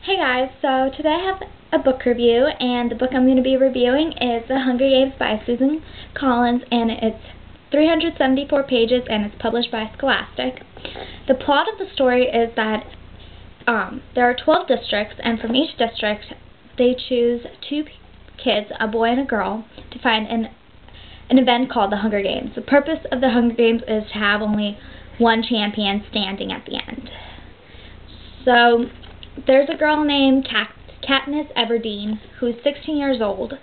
Hey guys, so today I have a book review, and the book I'm going to be reviewing is The Hunger Games by Susan Collins, and it's 374 pages, and it's published by Scholastic. The plot of the story is that there are 12 districts, and from each district they choose two kids, a boy and a girl, to find an event called the Hunger Games. The purpose of the Hunger Games is to have only one champion standing at the end. So there's a girl named Katniss Everdeen who's 16 years old,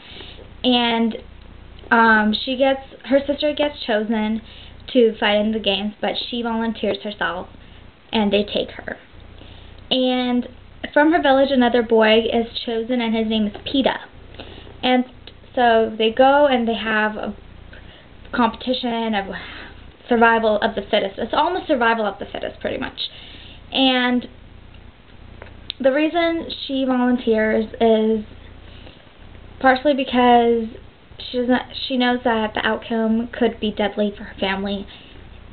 and her sister gets chosen to fight in the games, but she volunteers herself, and they take her. And from her village, another boy is chosen, and his name is Peeta. And so they go and they have a competition of survival of the fittest. It's almost survival of the fittest, pretty much. And the reason she volunteers is partially because she knows that the outcome could be deadly for her family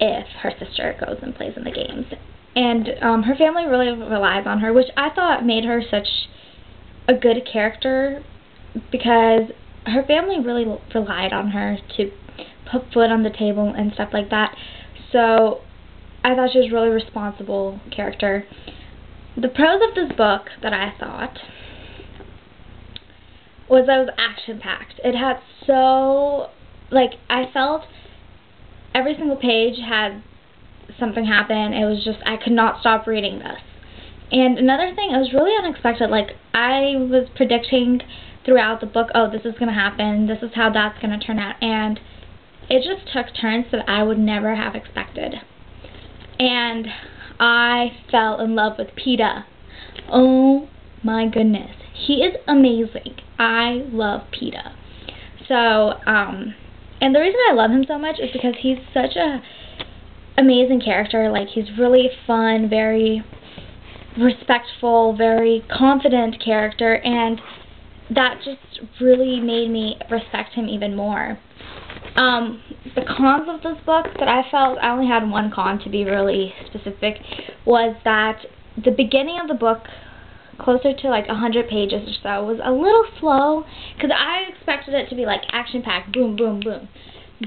if her sister goes and plays in the games. And her family really relies on her, which I thought made her such a good character, because her family really relied on her to put food on the table and stuff like that. So I thought she was a really responsible character. The pros of this book that I thought was that it was action-packed. It had I felt every single page had something happen. It was just, I could not stop reading this. And another thing, it was really unexpected. I was predicting throughout the book, oh, this is going to happen, this is how that's going to turn out, and it just took turns that I would never have expected. And I fell in love with Peeta. Oh my goodness. He is amazing. I love Peeta. So, and the reason I love him so much is because he's such a amazing character. He's really fun, very respectful, very confident character, and that just really made me respect him even more. The cons of this book that I felt, I only had one con to be really specific, was that the beginning of the book, closer to 100 pages or so, was a little slow, because I expected it to be action-packed, boom, boom, boom.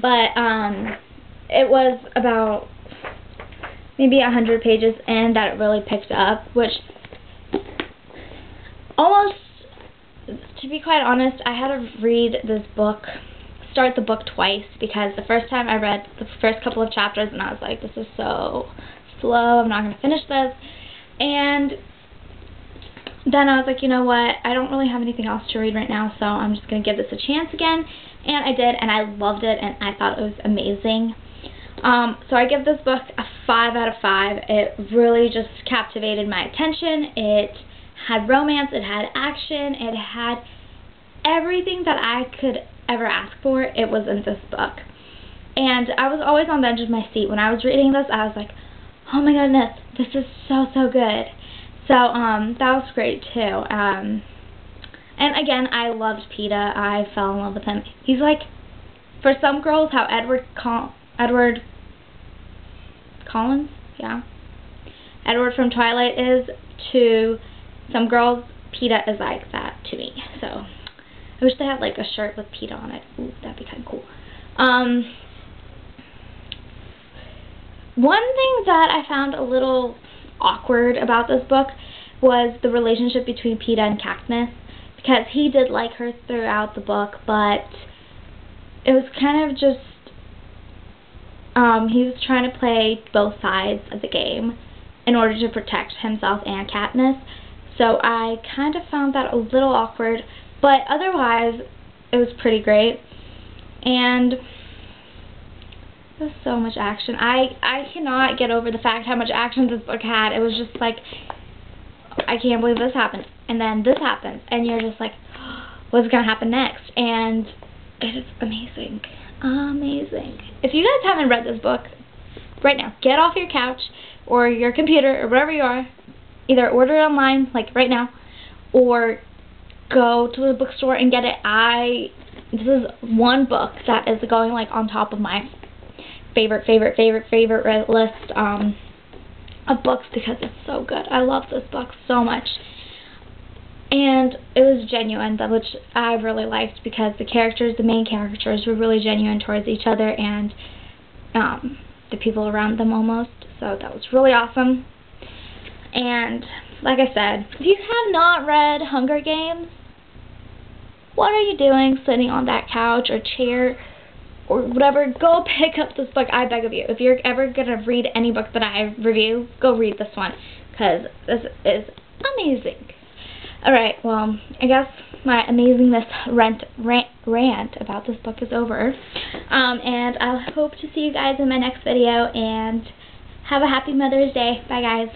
But it was about maybe 100 pages in that it really picked up, which almost, to be quite honest, I had to start the book twice, because the first time I read the first couple of chapters and I was like, this is so slow, I'm not going to finish this. And then I was like, you know what, I don't really have anything else to read right now, so I'm just going to give this a chance again. And I did, and I loved it, and I thought it was amazing. So I give this book a 5 out of 5. It really just captivated my attention. It had romance, it had action, it had everything that I could ever ask for. It was in this book. And I was always on the edge of my seat. When I was reading this, I was like, oh my goodness, this is so, so good. So, that was great too. And again, I loved Peeta. I fell in love with him. He's for some girls, how Edward Collins, yeah, Edward from Twilight is to some girls, Peeta is like that to me. So I wish they had a shirt with Peeta on it. Ooh, that'd be kind of cool. One thing that I found a little awkward about this book was the relationship between Peeta and Katniss, because he did like her throughout the book, but it was kind of just, he was trying to play both sides of the game in order to protect himself and Katniss. So I kind of found that a little awkward, but otherwise it was pretty great. And there's so much action. I cannot get over the fact how much action this book had. It was just I can't believe this happened, and then this happens, and you're just like, what's going to happen next? And it is amazing. Amazing. If you guys haven't read this book, right now, get off your couch or your computer or wherever you are, either order it online, right now, or go to the bookstore and get it. This is one book that is going on top of my favorite list of books, because it's so good. I love this book so much. And it was genuine, which I really liked, because the main characters, were really genuine towards each other and the people around them almost. So that was really awesome. And like I said, if you have not read Hunger Games, what are you doing sitting on that couch or chair or whatever? Go pick up this book, I beg of you. If you're ever going to read any book that I review, go read this one, because this is amazing. Alright, well, I guess my amazingness rant about this book is over. And I hope to see you guys in my next video, and have a happy Mother's Day. Bye, guys.